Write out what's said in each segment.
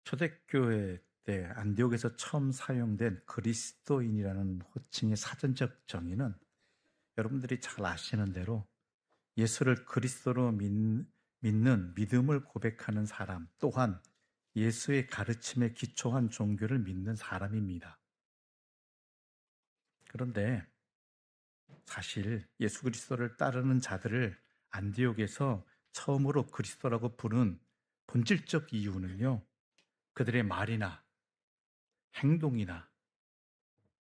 초대교회 때 안디옥에서 처음 사용된 그리스도인이라는 호칭의 사전적 정의는 여러분들이 잘 아시는 대로 예수를 그리스도로 믿는 믿음을 고백하는 사람, 또한 예수의 가르침에 기초한 종교를 믿는 사람입니다. 그런데 사실 예수 그리스도를 따르는 자들을 안디옥에서 처음으로 그리스도라고 부른 본질적 이유는요, 그들의 말이나 행동이나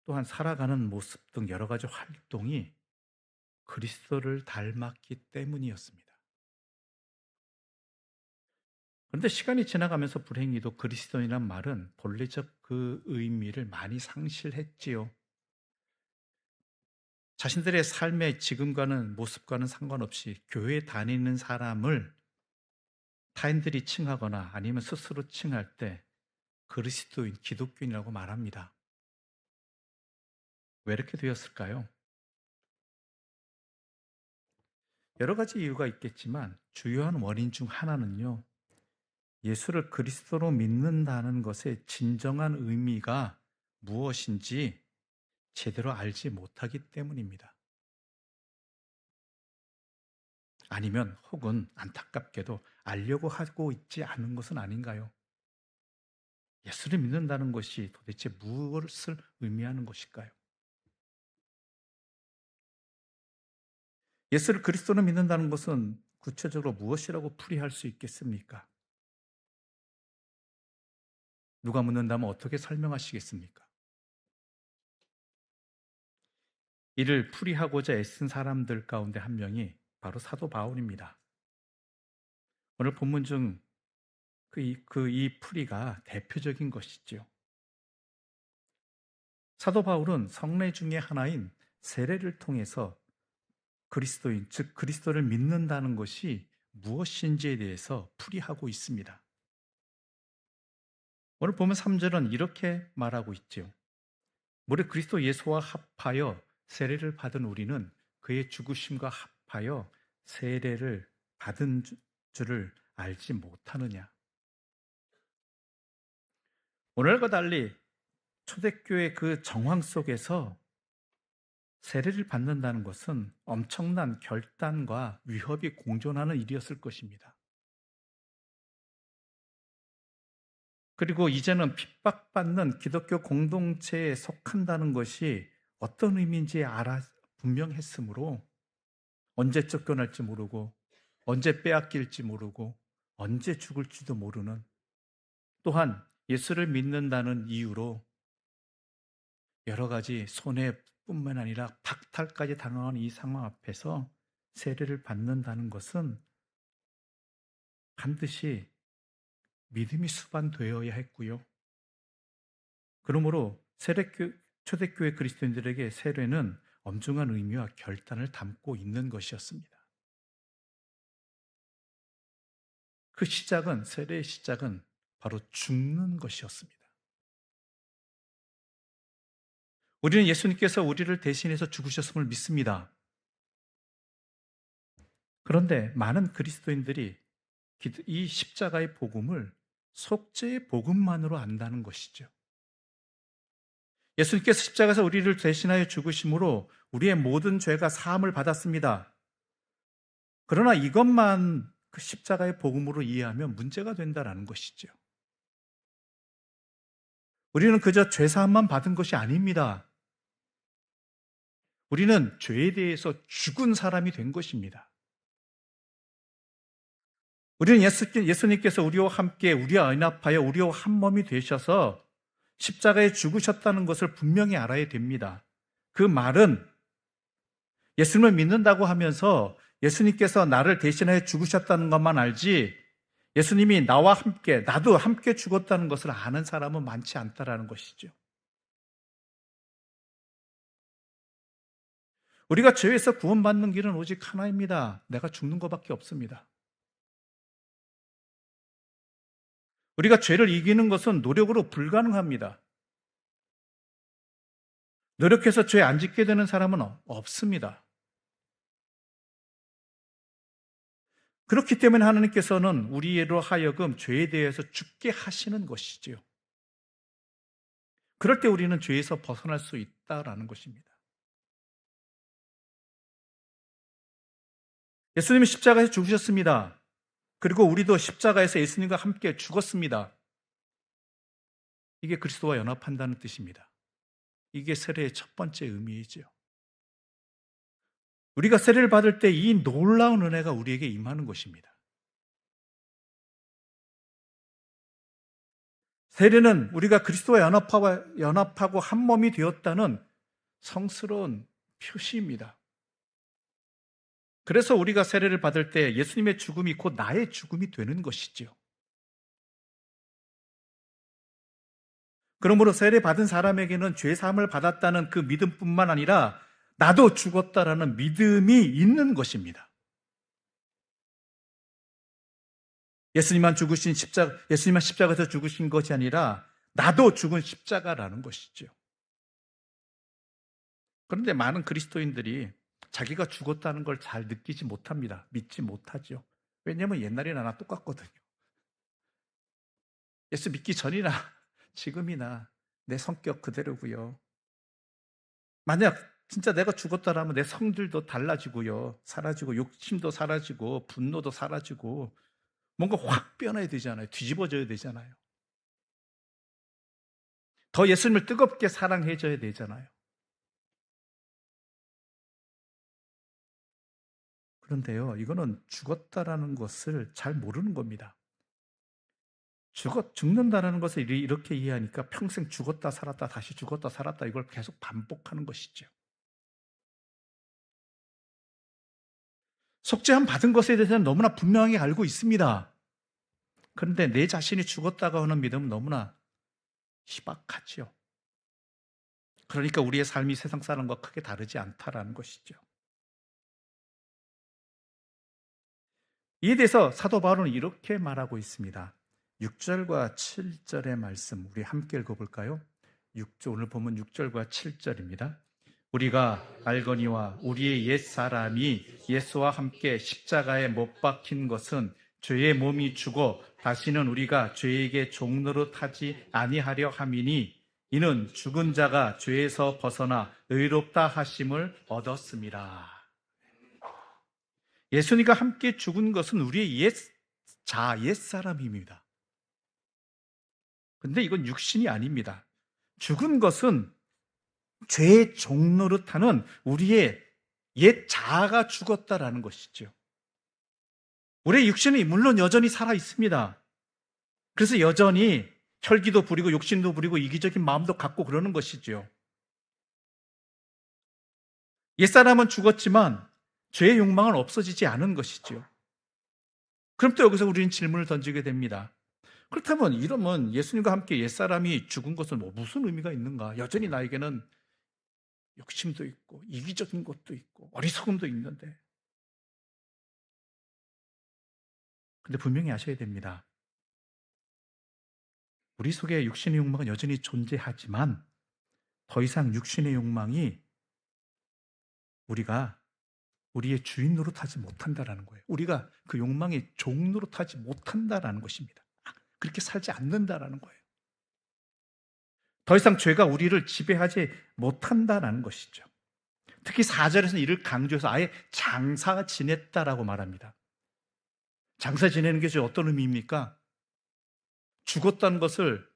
또한 살아가는 모습 등 여러 가지 활동이 그리스도를 닮았기 때문이었습니다. 그런데 시간이 지나가면서 불행히도 그리스도인이란 말은 본래적 그 의미를 많이 상실했지요. 자신들의 삶의 지금과는 모습과는 상관없이 교회 다니는 사람을 타인들이 칭하거나 아니면 스스로 칭할 때 그리스도인, 기독교인이라고 말합니다. 왜 이렇게 되었을까요? 여러 가지 이유가 있겠지만 주요한 원인 중 하나는요, 예수를 그리스도로 믿는다는 것의 진정한 의미가 무엇인지 제대로 알지 못하기 때문입니다. 아니면 혹은 안타깝게도 알려고 하고 있지 않은 것은 아닌가요? 예수를 믿는다는 것이 도대체 무엇을 의미하는 것일까요? 예수를 그리스도로 믿는다는 것은 구체적으로 무엇이라고 풀이할 수 있겠습니까? 누가 묻는다면 어떻게 설명하시겠습니까? 이를 풀이하고자 애쓴 사람들 가운데 한 명이 바로 사도 바울입니다. 오늘 본문 중 이 풀이가 대표적인 것이지요. 사도 바울은 성례 중의 하나인 세례를 통해서 그리스도인, 즉 그리스도를 믿는다는 것이 무엇인지에 대해서 풀이하고 있습니다. 오늘 보면 3절은 이렇게 말하고 있지요. 무릇 그리스도 예수와 합하여 세례를 받은 우리는 그의 죽으심과 합하여 세례를 받은 줄을 알지 못하느냐. 오늘과 달리 초대교회 그 정황 속에서 세례를 받는다는 것은 엄청난 결단과 위협이 공존하는 일이었을 것입니다. 그리고 이제는 핍박받는 기독교 공동체에 속한다는 것이 어떤 의미인지 분명했으므로 언제 쫓겨날지 모르고 언제 빼앗길지 모르고 언제 죽을지도 모르는, 또한 예수를 믿는다는 이유로 여러 가지 손해뿐만 아니라 박탈까지 당하는 이 상황 앞에서 세례를 받는다는 것은 반드시 믿음이 수반되어야 했고요. 그러므로 초대교회 그리스도인들에게 세례는 엄중한 의미와 결단을 담고 있는 것이었습니다. 세례의 시작은 바로 죽는 것이었습니다. 우리는 예수님께서 우리를 대신해서 죽으셨음을 믿습니다. 그런데 많은 그리스도인들이 이 십자가의 복음을 속죄의 복음만으로 안다는 것이죠. 예수님께서 십자가에서 우리를 대신하여 죽으심으로 우리의 모든 죄가 사함을 받았습니다. 그러나 이것만 그 십자가의 복음으로 이해하면 문제가 된다는 것이죠. 우리는 그저 죄사함만 받은 것이 아닙니다. 우리는 죄에 대해서 죽은 사람이 된 것입니다. 우리는 예수님께서 우리와 함께 우리와 연합하여 우리와 한 몸이 되셔서 십자가에 죽으셨다는 것을 분명히 알아야 됩니다. 그 말은 예수님을 믿는다고 하면서 예수님께서 나를 대신하여 죽으셨다는 것만 알지, 예수님이 나와 함께, 나도 함께 죽었다는 것을 아는 사람은 많지 않다라는 것이죠. 우리가 죄에서 구원받는 길은 오직 하나입니다. 내가 죽는 것밖에 없습니다. 우리가 죄를 이기는 것은 노력으로 불가능합니다. 노력해서 죄 안 짓게 되는 사람은 없습니다. 그렇기 때문에 하나님께서는 우리로 하여금 죄에 대해서 죽게 하시는 것이지요. 그럴 때 우리는 죄에서 벗어날 수 있다라는 것입니다. 예수님이 십자가에서 죽으셨습니다. 그리고 우리도 십자가에서 예수님과 함께 죽었습니다. 이게 그리스도와 연합한다는 뜻입니다. 이게 세례의 첫 번째 의미이죠. 우리가 세례를 받을 때 이 놀라운 은혜가 우리에게 임하는 것입니다. 세례는 우리가 그리스도와 연합하고 한 몸이 되었다는 성스러운 표시입니다. 그래서 우리가 세례를 받을 때 예수님의 죽음이 곧 나의 죽음이 되는 것이지요. 그러므로 세례 받은 사람에게는 죄 사함을 받았다는 그 믿음뿐만 아니라 나도 죽었다라는 믿음이 있는 것입니다. 예수님만 십자가에서 죽으신 것이 아니라 나도 죽은 십자가라는 것이죠. 그런데 많은 그리스도인들이 자기가 죽었다는 걸 잘 느끼지 못합니다. 믿지 못하죠. 왜냐하면 옛날이나 나 똑같거든요. 예수 믿기 전이나 지금이나 내 성격 그대로고요. 만약 진짜 내가 죽었다라면 내 성질도 달라지고요. 사라지고 욕심도 사라지고 분노도 사라지고 뭔가 확 변해야 되잖아요. 뒤집어져야 되잖아요. 더 예수님을 뜨겁게 사랑해줘야 되잖아요. 그런데요, 이거는 죽었다라는 것을 잘 모르는 겁니다. 죽는다라는 것을 이렇게 이해하니까 평생 죽었다 살았다 다시 죽었다 살았다 이걸 계속 반복하는 것이죠. 속죄함 받은 것에 대해서는 너무나 분명하게 알고 있습니다. 그런데 내 자신이 죽었다고 하는 믿음은 너무나 희박하죠. 그러니까 우리의 삶이 세상 사람과 크게 다르지 않다라는 것이죠. 이에 대해서 사도 바울은 이렇게 말하고 있습니다. 6절과 7절의 말씀 우리 함께 읽어볼까요? 오늘 보면 6절과 7절입니다. 우리가 알거니와 우리의 옛사람이 예수와 함께 십자가에 못 박힌 것은 죄의 몸이 죽어 다시는 우리가 죄에게 종노릇하지 아니하려 함이니 이는 죽은 자가 죄에서 벗어나 의롭다 하심을 얻었습니다. 예수님과 함께 죽은 것은 우리의 옛사람입니다. 근데 이건 육신이 아닙니다. 죽은 것은 죄의 종노릇하는 우리의 옛 자아가 죽었다라는 것이죠. 우리의 육신은 물론 여전히 살아 있습니다. 그래서 여전히 혈기도 부리고 욕심도 부리고 이기적인 마음도 갖고 그러는 것이죠. 옛사람은 죽었지만 죄의 욕망은 없어지지 않은 것이죠. 그럼 또 여기서 우리는 질문을 던지게 됩니다. 그렇다면 이러면 예수님과 함께 옛사람이 죽은 것은 무슨 의미가 있는가? 여전히 나에게는 욕심도 있고 이기적인 것도 있고 어리석음도 있는데. 근데 분명히 아셔야 됩니다. 우리 속에 육신의 욕망은 여전히 존재하지만 더 이상 육신의 욕망이 우리의 주인 노릇하지 못한다라는 거예요. 우리가 그 욕망의 종 노릇하지 못한다라는 것입니다. 그렇게 살지 않는다라는 거예요. 더 이상 죄가 우리를 지배하지 못한다라는 것이죠. 특히 4절에서는 이를 강조해서 아예 장사 지냈다라고 말합니다. 장사 지내는 게 어떤 의미입니까? 죽었다는 것을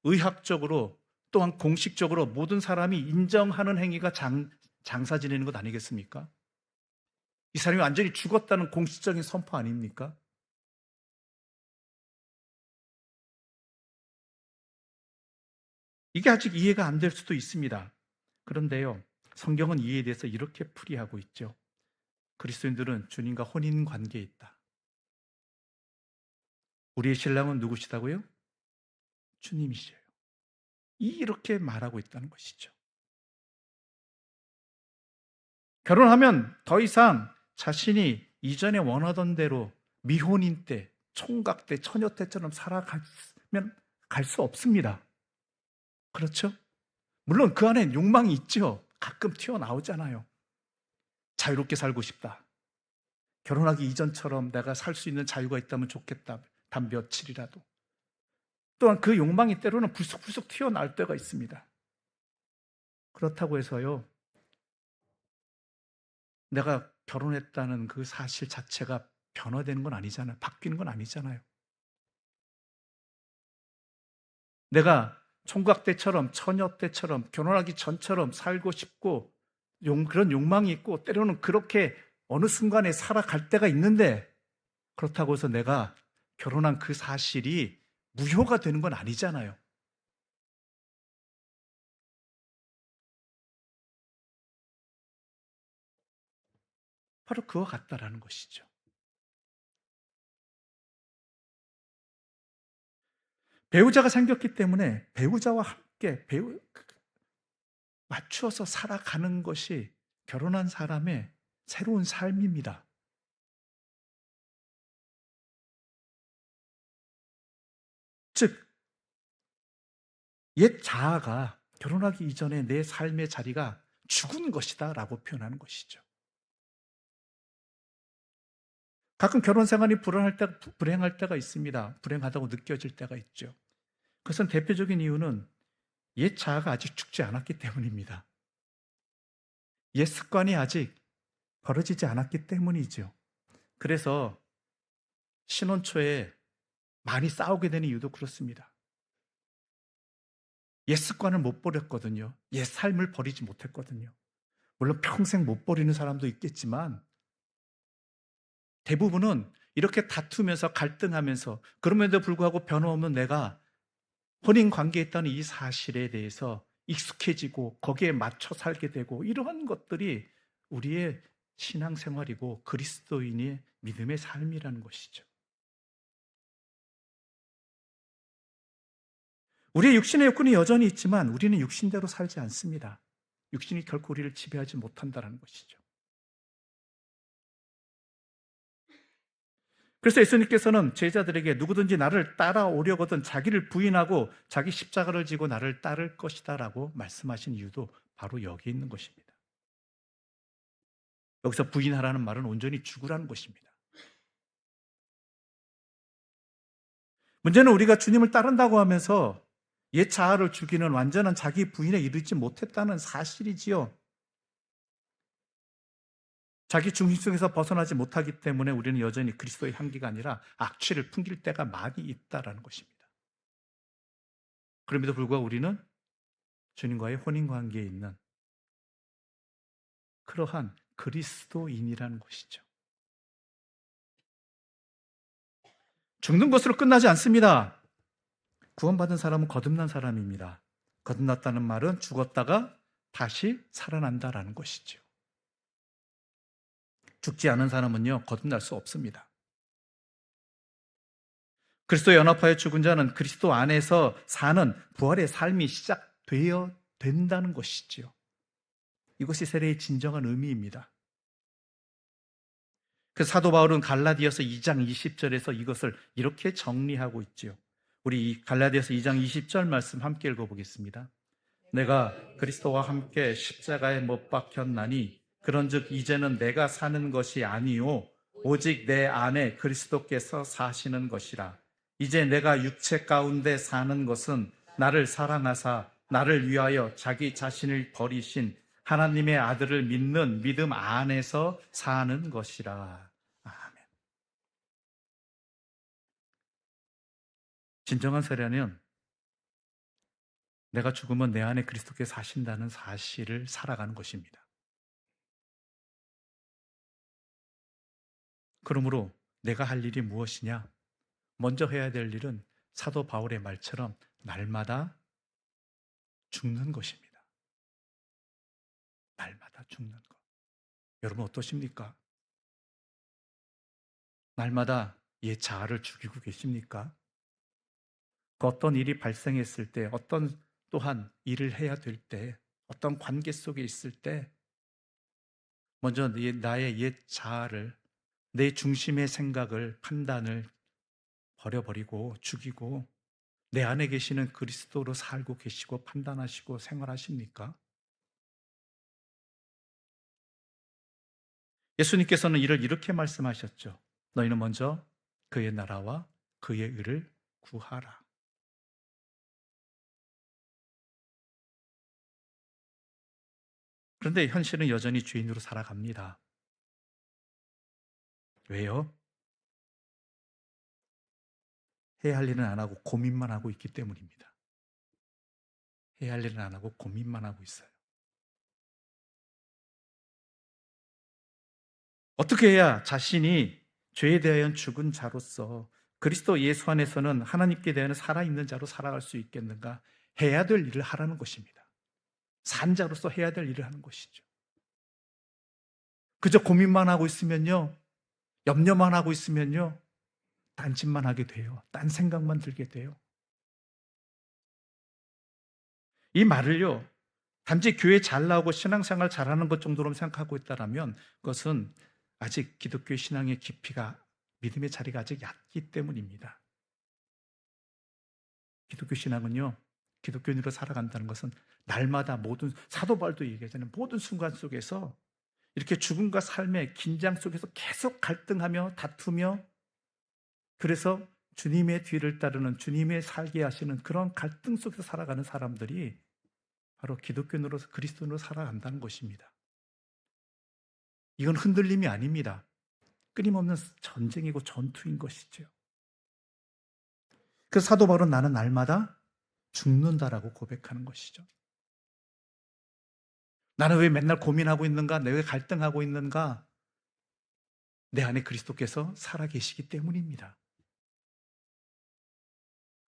의학적으로 또한 공식적으로 모든 사람이 인정하는 행위가 장사 지내는 것 아니겠습니까? 이 사람이 완전히 죽었다는 공식적인 선포 아닙니까? 이게 아직 이해가 안 될 수도 있습니다. 그런데요, 성경은 이에 대해서 이렇게 풀이하고 있죠. 그리스도인들은 주님과 혼인 관계에 있다. 우리의 신랑은 누구시다고요? 주님이시에요. 이렇게 말하고 있다는 것이죠. 결혼하면 더 이상 자신이 이전에 원하던 대로 미혼인 때, 총각 때, 처녀 때처럼 살아가면 갈 수 없습니다. 그렇죠? 물론 그 안에 욕망이 있죠. 가끔 튀어나오잖아요. 자유롭게 살고 싶다. 결혼하기 이전처럼 내가 살 수 있는 자유가 있다면 좋겠다. 단 며칠이라도. 또한 그 욕망이 때로는 불쑥불쑥 튀어나올 때가 있습니다. 그렇다고 해서요, 내가 결혼했다는 그 사실 자체가 변화되는 건 아니잖아요. 바뀌는 건 아니잖아요. 내가 총각 때처럼, 처녀 때처럼, 결혼하기 전처럼 살고 싶고, 그런 욕망이 있고, 때로는 그렇게 어느 순간에 살아갈 때가 있는데, 그렇다고 해서 내가 결혼한 그 사실이 무효가 되는 건 아니잖아요. 바로 그와 같다라는 것이죠. 배우자가 생겼기 때문에 배우자와 함께 맞추어서 살아가는 것이 결혼한 사람의 새로운 삶입니다. 즉, 옛 자아가 결혼하기 이전에 내 삶의 자리가 죽은 것이다 라고 표현하는 것이죠. 가끔 결혼 생활이 불행할 때가 있습니다. 불행하다고 느껴질 때가 있죠. 그것은 대표적인 이유는 옛 자아가 아직 죽지 않았기 때문입니다. 옛 습관이 아직 버려지지 않았기 때문이죠. 그래서 신혼 초에 많이 싸우게 되는 이유도 그렇습니다. 옛 습관을 못 버렸거든요. 옛 삶을 버리지 못했거든요. 물론 평생 못 버리는 사람도 있겠지만 대부분은 이렇게 다투면서 갈등하면서 그럼에도 불구하고 변함없는 내가 혼인 관계에 있다는 이 사실에 대해서 익숙해지고 거기에 맞춰 살게 되고 이러한 것들이 우리의 신앙생활이고 그리스도인의 믿음의 삶이라는 것이죠. 우리의 육신의 욕구는 여전히 있지만 우리는 육신대로 살지 않습니다. 육신이 결코 우리를 지배하지 못한다는 것이죠. 그래서 예수님께서는 제자들에게 누구든지 나를 따라오려거든 자기를 부인하고 자기 십자가를 지고 나를 따를 것이다 라고 말씀하신 이유도 바로 여기 있는 것입니다. 여기서 부인하라는 말은 온전히 죽으라는 것입니다. 문제는 우리가 주님을 따른다고 하면서 옛 자아를 죽이는 완전한 자기 부인에 이르지 못했다는 사실이지요. 자기 중심성에서 벗어나지 못하기 때문에 우리는 여전히 그리스도의 향기가 아니라 악취를 풍길 때가 많이 있다는 것입니다. 그럼에도 불구하고 우리는 주님과의 혼인관계에 있는 그러한 그리스도인이라는 것이죠. 죽는 것으로 끝나지 않습니다. 구원받은 사람은 거듭난 사람입니다. 거듭났다는 말은 죽었다가 다시 살아난다라는 것이죠. 죽지 않은 사람은요, 거듭날 수 없습니다. 그리스도에 연합하여 죽은 자는 그리스도 안에서 사는 부활의 삶이 시작되어 된다는 것이지요. 이것이 세례의 진정한 의미입니다. 그 사도 바울은 갈라디아서 2장 20절에서 이것을 이렇게 정리하고 있지요. 우리 이 갈라디아서 2장 20절 말씀 함께 읽어보겠습니다. 내가 그리스도와 함께 십자가에 못 박혔나니 그런즉 이제는 내가 사는 것이 아니요 오직 내 안에 그리스도께서 사시는 것이라. 이제 내가 육체 가운데 사는 것은 나를 사랑하사 나를 위하여 자기 자신을 버리신 하나님의 아들을 믿는 믿음 안에서 사는 것이라. 아멘. 진정한 세례는 내가 죽으면 내 안에 그리스도께서 사신다는 사실을 살아가는 것입니다. 그러므로 내가 할 일이 무엇이냐? 먼저 해야 될 일은 사도 바울의 말처럼 날마다 죽는 것입니다. 날마다 죽는 것. 여러분 어떠십니까? 날마다 옛 자아를 죽이고 계십니까? 그 어떤 일이 발생했을 때, 어떤 또한 일을 해야 될 때, 어떤 관계 속에 있을 때, 먼저 나의 옛 자아를, 내 중심의 생각을, 판단을 버려버리고 죽이고 내 안에 계시는 그리스도로 살고 계시고 판단하시고 생활하십니까? 예수님께서는 이를 이렇게 말씀하셨죠. 너희는 먼저 그의 나라와 그의 의를 구하라. 그런데 현실은 여전히 죄인으로 살아갑니다. 왜요? 해야 할 일은 안 하고 고민만 하고 있기 때문입니다. 해야 할 일은 안 하고 고민만 하고 있어요. 어떻게 해야 자신이 죄에 대하여 죽은 자로서 그리스도 예수 안에서는 하나님께 대하여 살아있는 자로 살아갈 수 있겠는가? 해야 될 일을 하라는 것입니다. 산 자로서 해야 될 일을 하는 것이죠. 그저 고민만 하고 있으면요, 염려만 하고 있으면요, 딴짓만 하게 돼요. 딴 생각만 들게 돼요. 이 말을요, 단지 교회 잘 나오고 신앙생활 잘하는 것 정도로 생각하고 있다면 그것은 아직 기독교 신앙의 깊이가, 믿음의 자리가 아직 얕기 때문입니다. 기독교 신앙은요, 기독교인으로 살아간다는 것은 날마다 모든, 사도 바울도 얘기하잖아요. 모든 순간 속에서 이렇게 죽음과 삶의 긴장 속에서 계속 갈등하며 다투며, 그래서 주님의 뒤를 따르는, 주님의 살게 하시는 그런 갈등 속에서 살아가는 사람들이 바로 기독교인으로서, 그리스도인으로 살아간다는 것입니다. 이건 흔들림이 아닙니다. 끊임없는 전쟁이고 전투인 것이죠. 그 사도 바울은 나는 날마다 죽는다라고 고백하는 것이죠. 나는 왜 맨날 고민하고 있는가? 내가 왜 갈등하고 있는가? 내 안에 그리스도께서 살아계시기 때문입니다.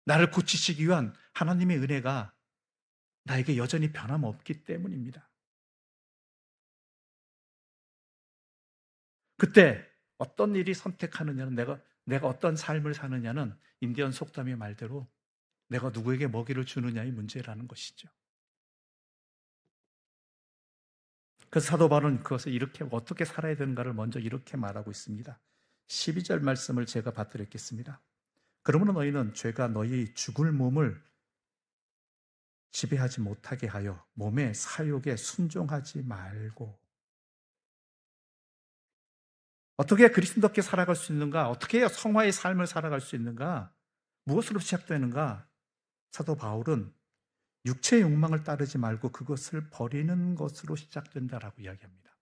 나를 고치시기 위한 하나님의 은혜가 나에게 여전히 변함없기 때문입니다. 그때 어떤 일이 선택하느냐는, 내가 어떤 삶을 사느냐는 인디언 속담의 말대로 내가 누구에게 먹이를 주느냐의 문제라는 것이죠. 그래서 사도 바울은 그것을 이렇게 어떻게 살아야 되는가를 먼저 이렇게 말하고 있습니다. 12절 말씀을 제가 받들었겠습니다. 그러므로 너희는 죄가 너희 죽을 몸을 지배하지 못하게 하여 몸의 사욕에 순종하지 말고. 어떻게 해야 그리스도인답게 살아갈 수 있는가? 어떻게 해야 성화의 삶을 살아갈 수 있는가? 무엇으로 시작되는가? 사도 바울은 육체의 욕망을 따르지 말고 그것을 버리는 것으로 시작된다라고 이야기합니다.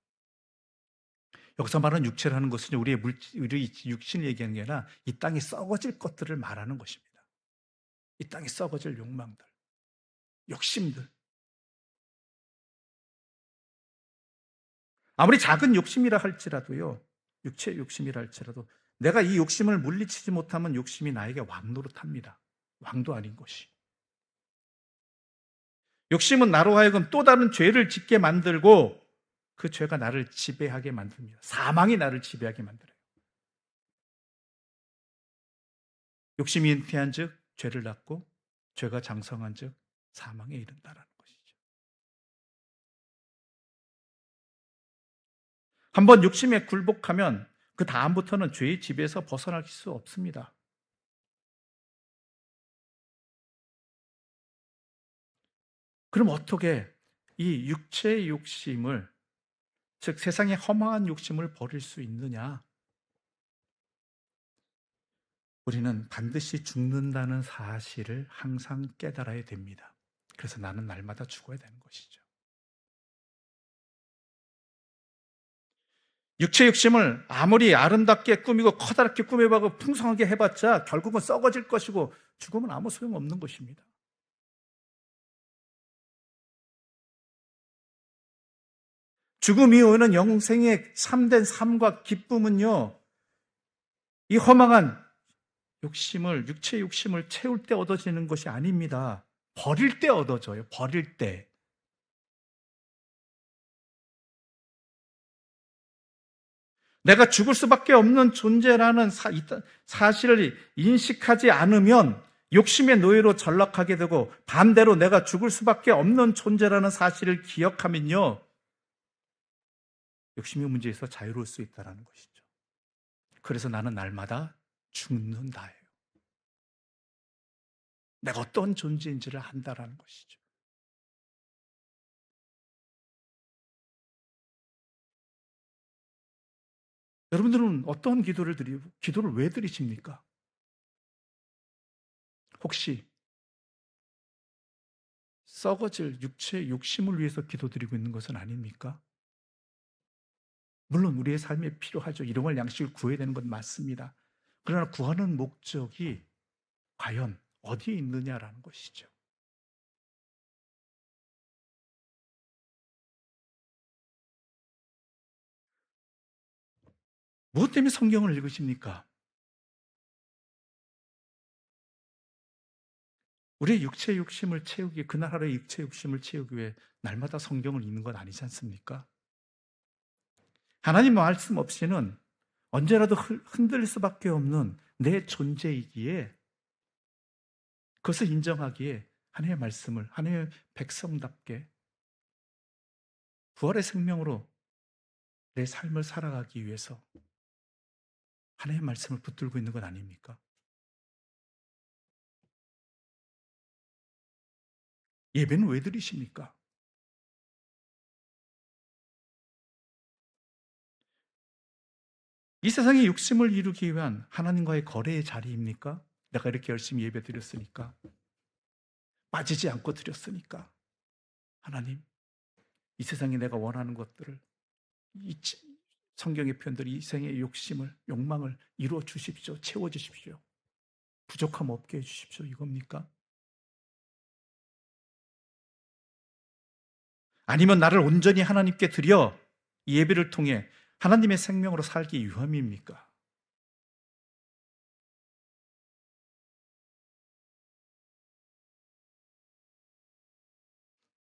여기서 말하는 육체라는 것은 우리 육신을 얘기하는 게 아니라 이 땅에 썩어질 것들을 말하는 것입니다. 이 땅에 썩어질 욕망들, 욕심들. 아무리 작은 욕심이라 할지라도요, 육체의 욕심이라 할지라도 내가 이 욕심을 물리치지 못하면 욕심이 나에게 왕 노릇합니다. 왕도 아닌 것이. 욕심은 나로 하여금 또 다른 죄를 짓게 만들고 그 죄가 나를 지배하게 만듭니다. 사망이 나를 지배하게 만들어요. 욕심이 잉태한 즉 죄를 낳고 죄가 장성한 즉 사망에 이른다라는 것이죠. 한번 욕심에 굴복하면 그 다음부터는 죄의 지배에서 벗어날 수 없습니다. 그럼 어떻게 이 육체의 욕심을, 즉 세상의 허망한 욕심을 버릴 수 있느냐? 우리는 반드시 죽는다는 사실을 항상 깨달아야 됩니다. 그래서 나는 날마다 죽어야 되는 것이죠. 육체 욕심을 아무리 아름답게 꾸미고 커다랗게 꾸며봐고 풍성하게 해봤자 결국은 썩어질 것이고 죽으면 아무 소용없는 것입니다. 죽음 이후에는 영생의 참된 삶과 기쁨은요, 이 허망한 욕심을, 육체 욕심을 채울 때 얻어지는 것이 아닙니다. 버릴 때 얻어져요. 버릴 때. 내가 죽을 수밖에 없는 존재라는 사실을 인식하지 않으면 욕심의 노예로 전락하게 되고, 반대로 내가 죽을 수밖에 없는 존재라는 사실을 기억하면요, 욕심의 문제에서 자유로울 수 있다는 것이죠. 그래서 나는 날마다 죽는다예요. 내가 어떤 존재인지를 한다라는 것이죠. 여러분들은 어떤 기도를 드리고 기도를 왜 드리십니까? 혹시 썩어질 육체의 욕심을 위해서 기도드리고 있는 것은 아닙니까? 물론 우리의 삶에 필요하죠. 일용할 양식을 구해야 되는 건 맞습니다. 그러나 구하는 목적이 과연 어디에 있느냐라는 것이죠. 무엇 때문에 성경을 읽으십니까? 우리의 육체의 욕심을 채우기, 그날 육체의 욕심을 채우기 위해 날마다 성경을 읽는 건 아니지 않습니까? 하나님 말씀 없이는 언제라도 흔들릴 수밖에 없는 내 존재이기에, 그것을 인정하기에 하나님의 말씀을 하나님의 백성답게 부활의 생명으로 내 삶을 살아가기 위해서 하나님의 말씀을 붙들고 있는 건 아닙니까? 예배는 왜 드리십니까? 이 세상의 욕심을 이루기 위한 하나님과의 거래의 자리입니까? 내가 이렇게 열심히 예배 드렸으니까, 빠지지 않고 드렸으니까, 하나님, 이 세상에 내가 원하는 것들을, 이 성경의 표현들, 이 생의 욕심을, 욕망을 이루어 주십시오. 채워 주십시오. 부족함 없게 해 주십시오. 이겁니까? 아니면 나를 온전히 하나님께 드려 이 예배를 통해 하나님의 생명으로 살기 위함입니까?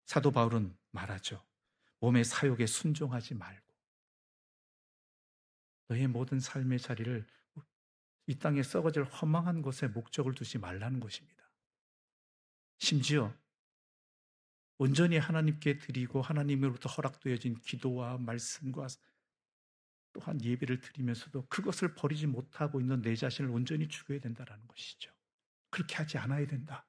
사도 바울은 말하죠. 몸의 사욕에 순종하지 말고 너의 모든 삶의 자리를 이 땅에 썩어질 허망한 것에 목적을 두지 말라는 것입니다. 심지어 온전히 하나님께 드리고 하나님으로부터 허락되어진 기도와 말씀과 또한 예배를 드리면서도 그것을 버리지 못하고 있는 내 자신을 온전히 죽여야 된다는 것이죠. 그렇게 하지 않아야 된다.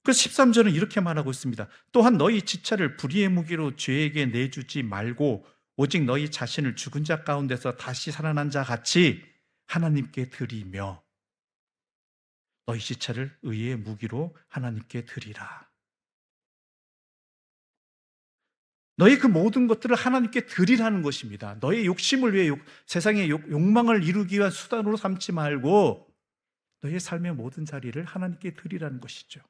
그래서 13절은 이렇게 말하고 있습니다. 또한 너희 지체를 불의의 무기로 죄에게 내주지 말고 오직 너희 자신을 죽은 자 가운데서 다시 살아난 자 같이 하나님께 드리며 너희 지체를 의의 무기로 하나님께 드리라. 너희 그 모든 것들을 하나님께 드리라는 것입니다. 너의 욕심을 위해 세상의 욕망을 이루기 위한 수단으로 삼지 말고 너의 삶의 모든 자리를 하나님께 드리라는 것이죠.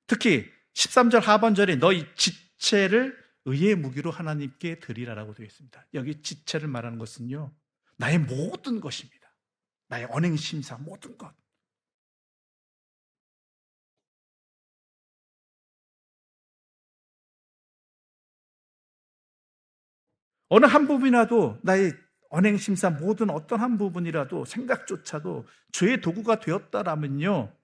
특히 13절 하반절에 너희 지체를 의의 무기로 하나님께 드리라라고 되어 있습니다. 여기 지체를 말하는 것은요, 나의 모든 것입니다. 나의 언행심사 모든 것. 어느 한 부분이라도 나의 언행심사 모든 어떤 한 부분이라도 생각조차도 죄의 도구가 되었다라면요,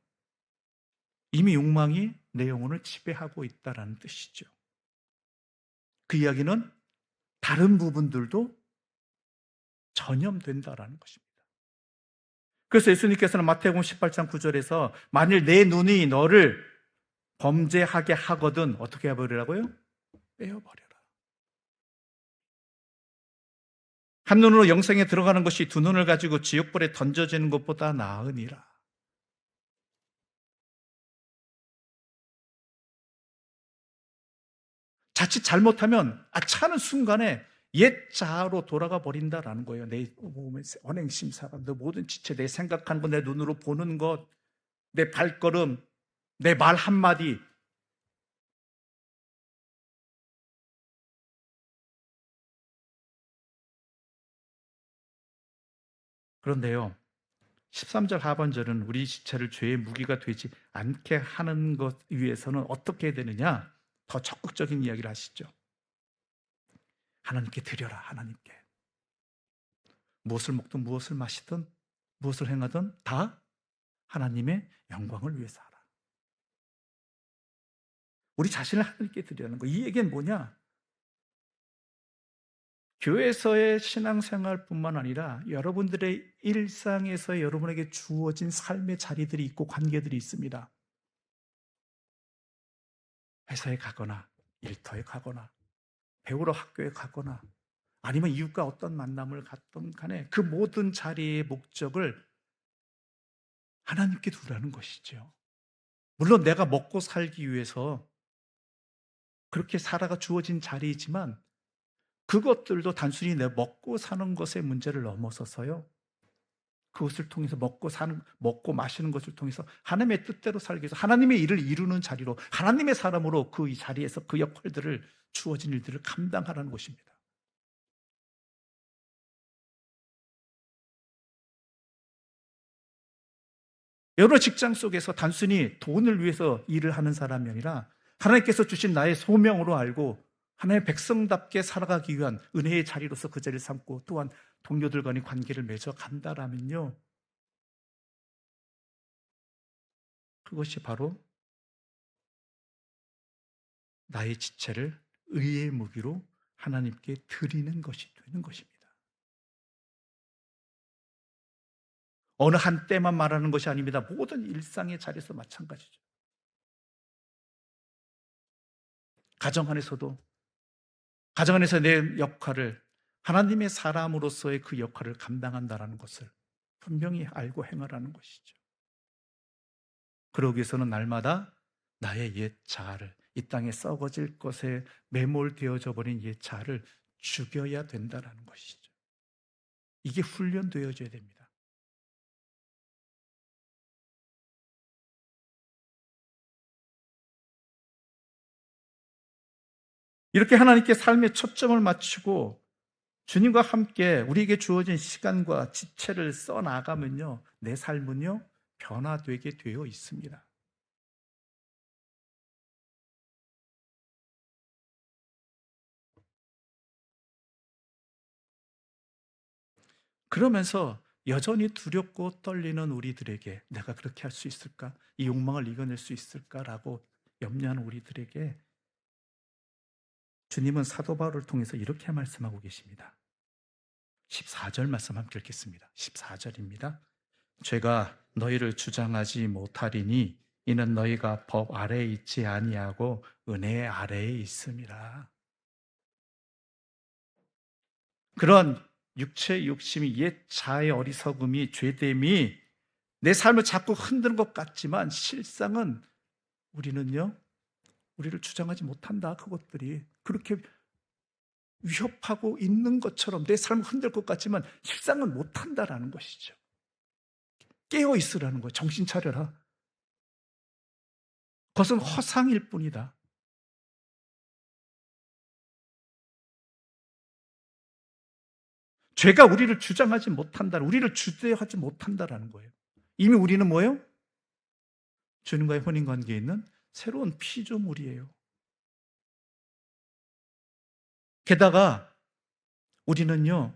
이미 욕망이 내 영혼을 지배하고 있다라는 뜻이죠. 그 이야기는 다른 부분들도 전염된다라는 것입니다. 그래서 예수님께서는 마태복음 18장 9절에서 만일 내 눈이 너를 범죄하게 하거든 어떻게 해버리라고요? 빼어버려라. 한 눈으로 영생에 들어가는 것이 두 눈을 가지고 지옥불에 던져지는 것보다 나으니라. 자칫 잘못하면 아차하는 순간에 옛 자아로 돌아가 버린다라는 거예요. 내 몸의 언행심사가, 내 모든 지체, 내 생각하는 것, 내 눈으로 보는 것, 내 발걸음, 내 말 한마디. 그런데요, 13절 하반절은 우리 지체를 죄의 무기가 되지 않게 하는 것 위해서는 어떻게 해야 되느냐? 더 적극적인 이야기를 하시죠. 하나님께 드려라, 하나님께. 무엇을 먹든 무엇을 마시든 무엇을 행하든 다 하나님의 영광을 위해서 하라. 우리 자신을 하나님께 드리라는 거. 이 얘기는 뭐냐? 교회에서의 신앙생활뿐만 아니라 여러분들의 일상에서 여러분에게 주어진 삶의 자리들이 있고 관계들이 있습니다. 회사에 가거나 일터에 가거나 배우러 학교에 가거나 아니면 이웃과 어떤 만남을 갖던 간에 그 모든 자리의 목적을 하나님께 두라는 것이죠. 물론 내가 먹고 살기 위해서 그렇게 살아가 주어진 자리이지만 그것들도 단순히 내 먹고 사는 것의 문제를 넘어서서요. 그것을 통해서 먹고 마시는 것을 통해서 하나님의 뜻대로 살기 위해서 하나님의 일을 이루는 자리로 하나님의 사람으로 그 자리에서 그 역할들을 주어진 일들을 감당하라는 것입니다. 여러 직장 속에서 단순히 돈을 위해서 일을 하는 사람이 아니라 하나님께서 주신 나의 소명으로 알고 하나님의 백성답게 살아가기 위한 은혜의 자리로서 그 자리를 삼고 또한 동료들 간의 관계를 맺어 간다라면요. 그것이 바로 나의 지체를 의의 무기로 하나님께 드리는 것이 되는 것입니다. 어느 한 때만 말하는 것이 아닙니다. 모든 일상의 자리에서 마찬가지죠. 가정 안에서도 가정 안에서 내 역할을 하나님의 사람으로서의 그 역할을 감당한다라는 것을 분명히 알고 행하라는 것이죠. 그러기 위해서는 날마다 나의 옛 자아를 이 땅에 썩어질 것에 매몰되어져 버린 옛 자아를 죽여야 된다라는 것이죠. 이게 훈련되어져야 됩니다. 이렇게 하나님께 삶의 초점을 맞추고 주님과 함께 우리에게 주어진 시간과 지체를 써나가면요, 내 삶은요, 변화되게 되어 있습니다. 그러면서 여전히 두렵고 떨리는 우리들에게 내가 그렇게 할 수 있을까? 이 욕망을 이겨낼 수 있을까라고 염려하는 우리들에게 주님은 사도 바울을 통해서 이렇게 말씀하고 계십니다. 14절 말씀 함께 읽겠습니다. 14절입니다. 죄가 너희를 주장하지 못하리니 이는 너희가 법 아래에 있지 아니하고 은혜 아래에 있음이라. 그런 육체의 욕심이 옛 자의 어리석음이 죄됨이 내 삶을 자꾸 흔드는 것 같지만 실상은 우리는요, 우리를 주장하지 못한다. 그것들이 그렇게 위협하고 있는 것처럼 내 삶을 흔들 것 같지만 실상은 못한다라는 것이죠. 깨어 있으라는 거예요. 정신 차려라. 그것은 허상일 뿐이다. 죄가 우리를 주장하지 못한다. 우리를 주대하지 못한다라는 거예요. 이미 우리는 뭐예요? 주님과의 혼인 관계에 있는 새로운 피조물이에요. 게다가 우리는요,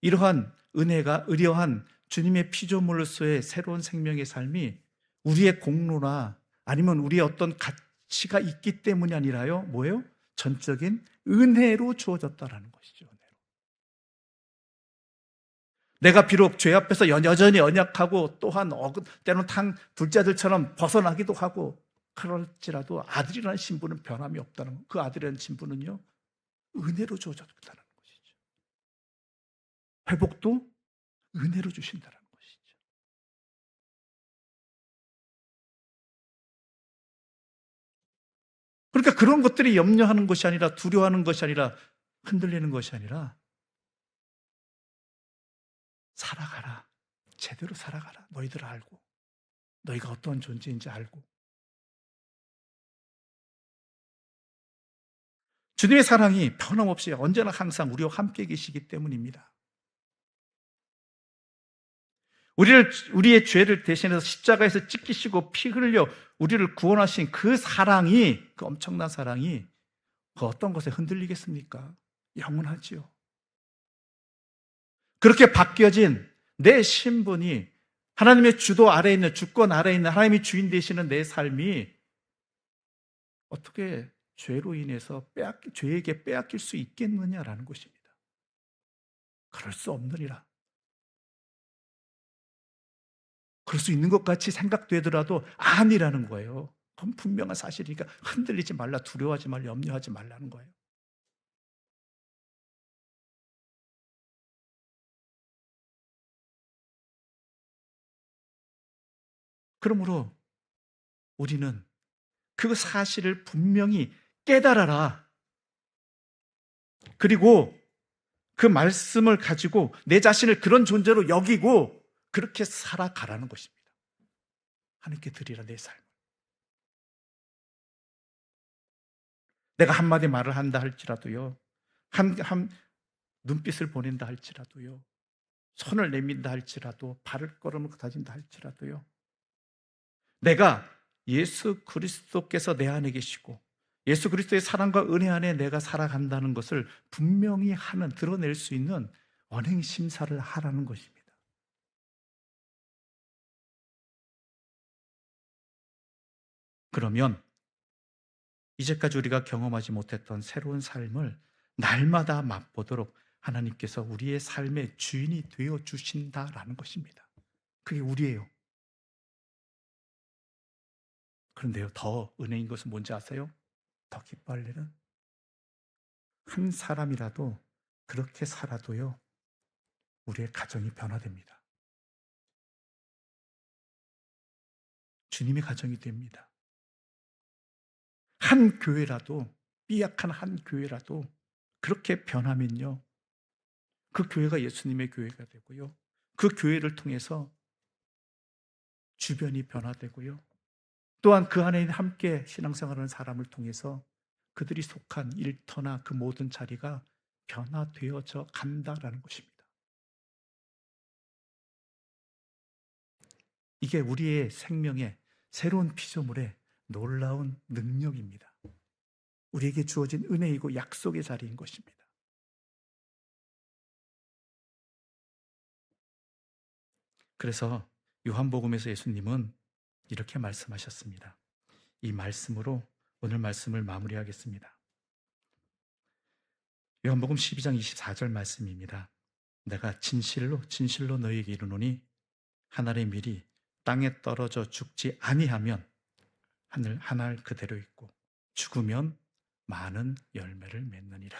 이러한 은혜가 의려한 주님의 피조물로서의 새로운 생명의 삶이 우리의 공로나 아니면 우리의 어떤 가치가 있기 때문이 아니라요, 뭐예요? 전적인 은혜로 주어졌다라는 것이죠. 은혜로. 내가 비록 죄 앞에서 여전히 연약하고 또한 때로는 둘째 아들처럼 벗어나기도 하고 그럴지라도 아들이라는 신분은 변함이 없다는 것. 그 아들이라는 신분은요, 은혜로 주어졌다는 것이죠. 회복도 은혜로 주신다는 것이죠. 그러니까 그런 것들이 염려하는 것이 아니라 두려워하는 것이 아니라 흔들리는 것이 아니라 살아가라. 제대로 살아가라. 너희들 알고 너희가 어떤 존재인지 알고 주님의 사랑이 변함없이 언제나 항상 우리와 함께 계시기 때문입니다. 우리의 죄를 대신해서 십자가에서 찢기시고 피 흘려 우리를 구원하신 그 사랑이, 그 엄청난 사랑이 그 어떤 것에 흔들리겠습니까? 영원하지요. 그렇게 바뀌어진 내 신분이 하나님의 주도 아래에 있는, 주권 아래에 있는 하나님이 주인 되시는 내 삶이 어떻게 죄로 인해서 죄에게 빼앗길 수 있겠느냐라는 것입니다. 그럴 수 없느니라. 그럴 수 있는 것 같이 생각되더라도 아니라는 거예요. 그건 분명한 사실이니까 흔들리지 말라, 두려워하지 말라, 염려하지 말라는 거예요. 그러므로 우리는 그 사실을 분명히 깨달아라. 그리고 그 말씀을 가지고 내 자신을 그런 존재로 여기고 그렇게 살아가라는 것입니다. 하나님께 드리라 내 삶을. 내가 한마디 말을 한다 할지라도요. 한 눈빛을 보낸다 할지라도요. 손을 내민다 할지라도 발을 걸음을 다진다 할지라도요. 내가 예수 그리스도께서 내 안에 계시고 예수 그리스도의 사랑과 은혜 안에 내가 살아간다는 것을 분명히 드러낼 수 있는 언행 심사를 하라는 것입니다. 그러면 이제까지 우리가 경험하지 못했던 새로운 삶을 날마다 맛보도록 하나님께서 우리의 삶의 주인이 되어 주신다라는 것입니다. 그게 우리예요. 그런데요, 더 은혜인 것은 뭔지 아세요? 더 기뻐할 일은 한 사람이라도 그렇게 살아도요, 우리의 가정이 변화됩니다. 주님의 가정이 됩니다. 한 교회라도, 삐약한 한 교회라도 그렇게 변하면요, 그 교회가 예수님의 교회가 되고요, 그 교회를 통해서 주변이 변화되고요, 또한 그 안에 함께 신앙생활하는 사람을 통해서 그들이 속한 일터나 그 모든 자리가 변화되어져 간다라는 것입니다. 이게 우리의 생명의 새로운 피조물의 놀라운 능력입니다. 우리에게 주어진 은혜이고 약속의 자리인 것입니다. 그래서 요한복음에서 예수님은 이렇게 말씀하셨습니다. 이 말씀으로 오늘 말씀을 마무리하겠습니다. 요한복음 12장 24절 말씀입니다. 내가 진실로 진실로 너희에게 이르노니 한 알의 밀이 땅에 떨어져 죽지 아니하면 한 알 그대로 있고 죽으면 많은 열매를 맺느니라.